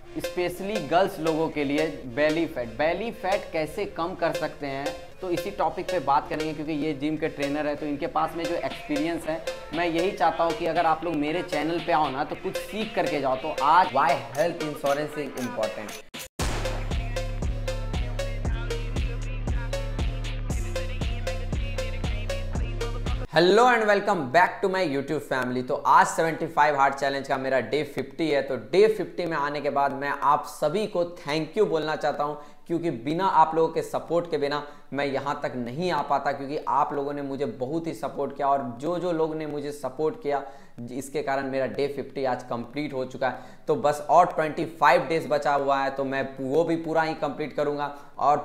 Specially girls लोगों के लिए बेली फैट कैसे कम कर सकते हैं, तो इसी टॉपिक पे बात करेंगे। क्योंकि ये जिम के ट्रेनर है तो इनके पास में जो एक्सपीरियंस है, मैं यही चाहता हूँ कि अगर आप लोग मेरे चैनल पे आओ ना तो कुछ सीख करके जाओ। तो आज why health insurance is important. Hello and welcome back to my YouTube family. तो आज 75 हार्ड चैलेंज का मेरा डे 50 है। तो डे 50 में आने के बाद मैं आप सभी को थैंक यू बोलना चाहता हूं, क्योंकि बिना आप लोगों के सपोर्ट के बिना मैं यहां तक नहीं आ पाता। क्योंकि आप लोगों ने मुझे बहुत ही सपोर्ट किया और जो लोग ने मुझे सपोर्ट किया इसके कारण मेरा डे 50 आज कंप्लीट हो चुका है। तो बस और 25 डेज बचा हुआ है, तो मैं वो भी पूरा ही कंप्लीट करूंगा। और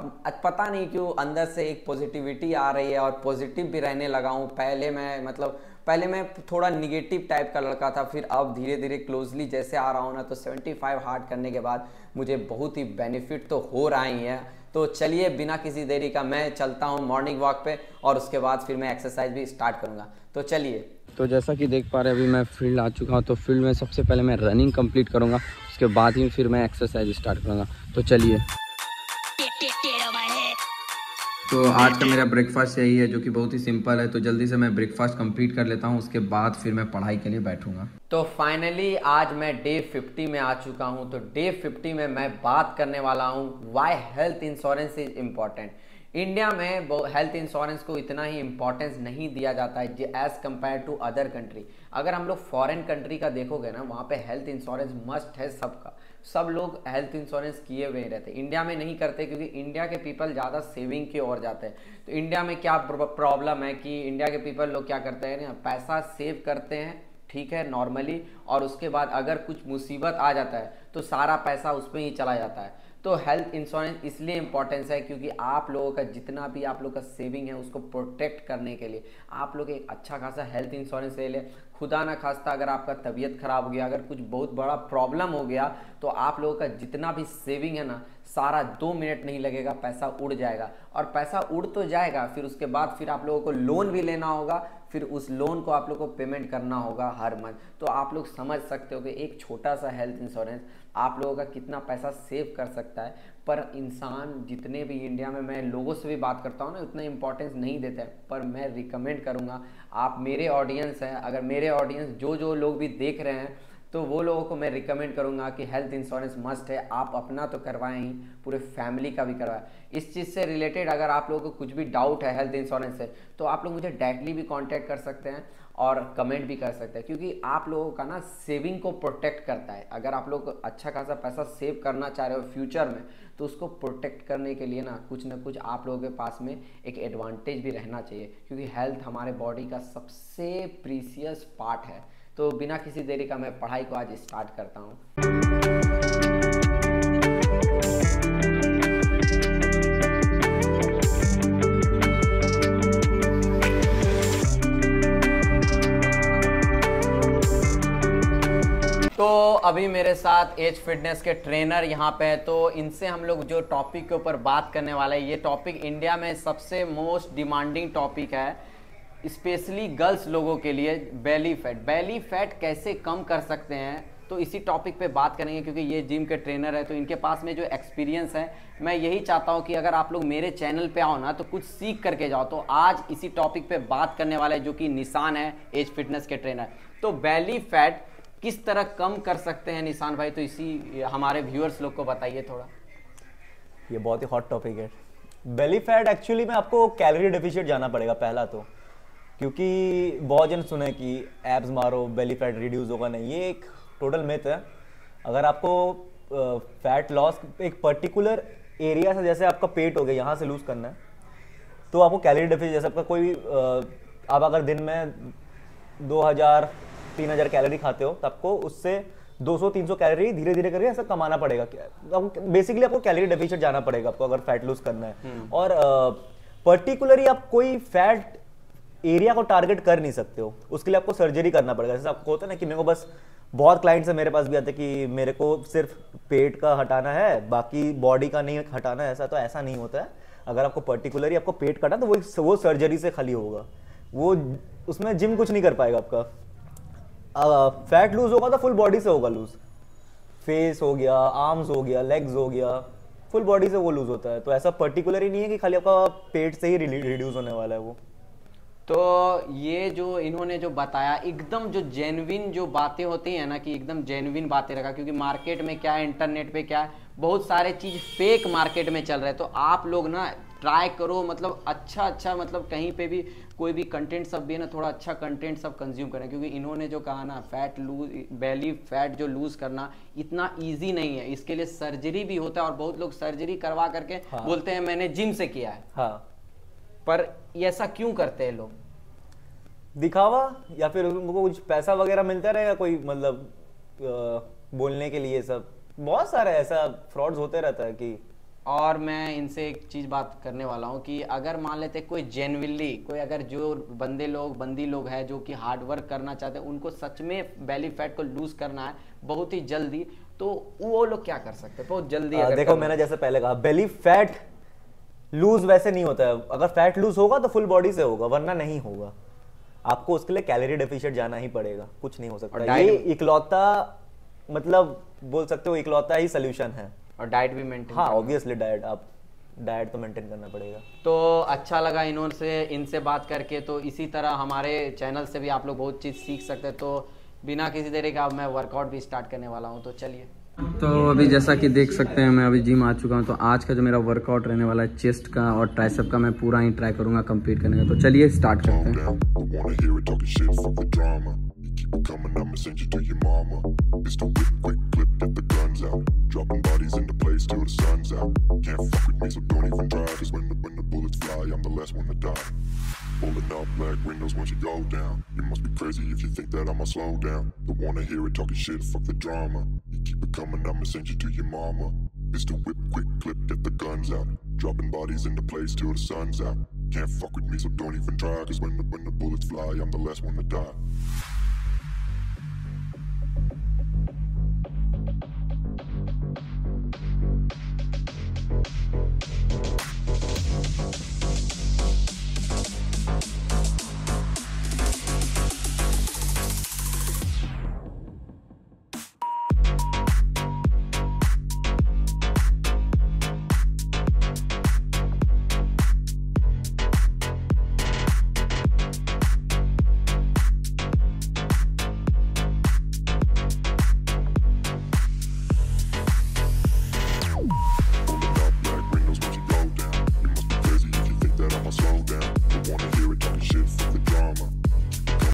पता नहीं क्यों अंदर से एक पॉजिटिविटी आ रही है और पॉजिटिव भी रहने लगा हूं। पहले मैं थोड़ा निगेटिव टाइप का लड़का था, फिर अब धीरे धीरे क्लोजली जैसे आ रहा हूँ ना, तो 75 हार्ड करने के बाद मुझे बहुत ही बेनिफिट तो हो रहा ही है। तो चलिए बिना किसी देरी का मैं चलता हूँ मॉर्निंग वॉक पे, और उसके बाद फिर मैं एक्सरसाइज भी स्टार्ट करूँगा। तो चलिए। तो जैसा कि देख पा रहे हैं अभी मैं फील्ड आ चुका हूँ। तो फील्ड में सबसे पहले मैं रनिंग कंप्लीट करूँगा, उसके बाद ही फिर मैं एक्सरसाइज स्टार्ट करूँगा। तो चलिए। तो आज का मेरा ब्रेकफास्ट यही है, जो कि बहुत ही सिंपल है। तो जल्दी से मैं ब्रेकफास्ट कंप्लीट कर लेता हूँ, उसके बाद फिर मैं पढ़ाई के लिए बैठूंगा। तो फाइनली आज मैं डे 50 में आ चुका हूँ। तो डे 50 में मैं बात करने वाला हूँ why health insurance is important. India में हेल्थ इंश्योरेंस को इतना ही इम्पोर्टेंस नहीं दिया जाता है as compare to other country. अगर हम लोग फॉरेन कंट्री का देखोगे ना, वहाँ पे हेल्थ इंश्योरेंस मस्ट है सबका। सब लोग हेल्थ इंश्योरेंस किए हुए रहते। इंडिया में नहीं करते, क्योंकि इंडिया के पीपल ज़्यादा सेविंग की ओर जाते हैं। तो इंडिया में क्या प्रॉब्लम है कि इंडिया के पीपल लोग क्या करते हैं ना, पैसा सेव करते हैं, ठीक है, नॉर्मली, और उसके बाद अगर कुछ मुसीबत आ जाता है तो सारा पैसा उसमें ही चला जाता है। तो हेल्थ इंश्योरेंस इसलिए इम्पोर्टेंस है क्योंकि आप लोगों का जितना भी आप लोग का सेविंग है उसको प्रोटेक्ट करने के लिए आप लोग एक अच्छा खासा हेल्थ इंश्योरेंस ले लें। खुदा ना खास्ता अगर आपका तबीयत खराब हो गया, अगर कुछ बहुत बड़ा प्रॉब्लम हो गया, तो आप लोगों का जितना भी सेविंग है ना, सारा 2 मिनट नहीं लगेगा, पैसा उड़ जाएगा। और पैसा उड़ तो जाएगा, फिर उसके बाद फिर आप लोगों को लोन भी लेना होगा, फिर उस लोन को आप लोग को पेमेंट करना होगा हर मंथ। तो आप लोग समझ सकते हो कि एक छोटा सा हेल्थ इंश्योरेंस आप लोगों का कितना पैसा सेव कर सकता है। पर इंसान जितने भी इंडिया में, मैं लोगों से भी बात करता हूँ ना, उतना इंपॉर्टेंस नहीं देते हैं। पर मैं रिकमेंड करूँगा, आप मेरे ऑडियंस हैं, अगर मेरे ऑडियंस जो लोग भी देख रहे हैं, तो वो लोगों को मैं रिकमेंड करूंगा कि हेल्थ इंश्योरेंस मस्ट है। आप अपना तो करवाएं ही, पूरे फैमिली का भी करवाएं। इस चीज़ से रिलेटेड अगर आप लोगों को कुछ भी डाउट है हेल्थ इंश्योरेंस से, तो आप लोग मुझे डायरेक्टली भी कांटेक्ट कर सकते हैं और कमेंट भी कर सकते हैं। क्योंकि आप लोगों का ना सेविंग को प्रोटेक्ट करता है। अगर आप लोग अच्छा खासा पैसा सेव करना चाह रहे हो फ्यूचर में, तो उसको प्रोटेक्ट करने के लिए ना कुछ आप लोगों के पास में एक एडवांटेज भी रहना चाहिए। क्योंकि हेल्थ हमारे बॉडी का सबसे प्रीसियस पार्ट है। तो बिना किसी देरी का मैं पढ़ाई को आज स्टार्ट करता हूँ। तो अभी मेरे साथ एज फिटनेस के ट्रेनर यहाँ पे है, तो इनसे हम लोग जो टॉपिक के ऊपर बात करने वाले हैं, ये टॉपिक इंडिया में सबसे मोस्ट डिमांडिंग टॉपिक है, स्पेशली गर्ल्स लोगों के लिए। बेली फैट कैसे कम कर सकते हैं, तो इसी टॉपिक पे बात करेंगे। क्योंकि ये जिम के ट्रेनर है तो इनके पास में जो एक्सपीरियंस है, मैं यही चाहता हूँ कि अगर आप लोग मेरे चैनल पे आओ ना तो कुछ सीख करके जाओ। तो आज इसी टॉपिक पे बात करने वाले जो कि निशान है, एज फिटनेस के ट्रेनर। तो बेली फैट किस तरह कम कर सकते हैं निशान भाई, तो इसी हमारे व्यूअर्स लोग को बताइए थोड़ा। ये बहुत ही हॉट टॉपिक है। बेली फैट एक्चुअली में आपको कैलोरी डेफिशिएंट जाना पड़ेगा पहला तो, क्योंकि बहुत जन सुने कि एब्स मारो बेली फैट रिड्यूस होगा। नहीं, ये एक टोटल मिथ है। अगर आपको फैट लॉस एक पर्टिकुलर एरिया से, जैसे आपका पेट हो गया, यहाँ से लूज करना है, तो आपको कैलोरी डेफिशिएंट, जैसे आपका कोई आप अगर दिन में 2000-3000 कैलोरी खाते हो, तो आपको उससे 200-300 कैलोरी धीरे धीरे करके ऐसा कमाना पड़ेगा। बेसिकली आपको कैलोरी डेफिशिएंट जाना पड़ेगा आपको अगर फैट लूज करना है। और पर्टिकुलरली आप कोई फैट एरिया को टारगेट कर नहीं सकते हो, उसके लिए आपको सर्जरी करना पड़ेगा। जैसे आपको होता है ना कि मेरे को बस, बहुत क्लाइंट्स है मेरे पास भी आते कि मेरे को सिर्फ पेट का हटाना है, बाकी बॉडी का नहीं हटाना है। तो ऐसा नहीं होता है। अगर आपको पर्टिकुलरली आपको पेट काटा तो वो सर्जरी से खाली होगा, वो उसमें जिम कुछ नहीं कर पाएगा आपका। फैट लूज होगा तो फुल बॉडी से होगा लूज। फेस हो गया, आर्म्स हो गया, लेग्स हो गया, फुल बॉडी से वो लूज होता है। तो ऐसा पर्टिकुलर ही नहीं है कि खाली आपका पेट से ही रिड्यूस होने वाला है वो। तो ये जो इन्होंने जो बताया एकदम जो जेन्युइन जो बातें होती हैं ना, कि एकदम जेन्युइन बातें रखा, क्योंकि मार्केट में क्या है, इंटरनेट पे क्या है, बहुत सारे चीज फेक मार्केट में चल रहे हैं। तो आप लोग ना ट्राई करो, मतलब अच्छा मतलब कहीं पे भी कोई भी कंटेंट सब भी है ना, थोड़ा अच्छा कंटेंट सब कंज्यूम करें, क्योंकि इन्होंने जो कहा ना फैट लूज, बेली फैट जो लूज करना इतना ईजी नहीं है, इसके लिए सर्जरी भी होता है, और बहुत लोग सर्जरी करवा करके बोलते हैं मैंने जिम से किया है। हाँ, पर ऐसा क्यों करते हैं लोग? दिखावा, या फिर उनको कुछ पैसा वगैरह मिलता रहेगा, कोई मतलब बोलने के लिए। सब बहुत सारे ऐसा फ्रॉड्स होते रहता है कि। और मैं इनसे एक चीज बात करने वाला हूँ कि अगर मान लेते कोई जेन्युइनली कोई, अगर जो बंदी लोग है जो कि हार्ड वर्क करना चाहते हैं, उनको सच में बेली फैट को लूज करना है बहुत ही जल्दी, तो वो लोग क्या कर सकते हैं बहुत जल्दी? देखो, मैंने जैसे पहले कहा, बेली फैट लूज वैसे नहीं होता है। अगर फैट लूज होगा तो फुल बॉडी से होगा, वरना नहीं होगा। आपको उसके लिए कैलोरी डेफिशिएंट जाना ही पड़ेगा, कुछ नहीं हो सकता। ये इकलौता, मतलब बोल सकते हो इकलौता ही सोल्यूशन है। और डाइट भी मेंटेन। हाँ, ऑब्वियसली डाइट तो मेंटेन करना पड़ेगा। तो अच्छा लगा इनसे बात करके। तो इसी तरह हमारे चैनल से भी आप लोग बहुत चीज़ सीख सकते हैं। तो बिना किसी देरी का अब मैं वर्कआउट भी स्टार्ट करने वाला हूँ, तो चलिए। तो अभी जैसा कि देख सकते हैं मैं अभी जिम आ चुका हूँ। तो आज का जो मेरा वर्कआउट रहने वाला है चेस्ट का और ट्राइसेप का, मैं पूरा ही ट्राई करूँगा कंप्लीट करने का। तो चलिए स्टार्ट करते हैं। Coming, I'ma send you to your mama. Pistol whip, quick clip, get the guns out. Dropping bodies into place till the sun's out. Can't fuck with me, so don't even try. Cause when the bullets fly, I'm the last one to die. Pulling up black windows once you go down. You must be crazy if you think that I'ma slow down. Don't wanna hear it talking shit, fuck the drama. You keep it coming, I'ma send you to your mama. Pistol whip, quick clip, get the guns out. Dropping bodies into place till the sun's out. Can't fuck with me, so don't even try. Cause when the bullets fly, I'm the last one to die.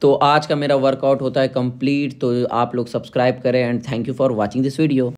तो आज का मेरा workout होता है complete. तो आप लोग subscribe करें and thank you for watching this video.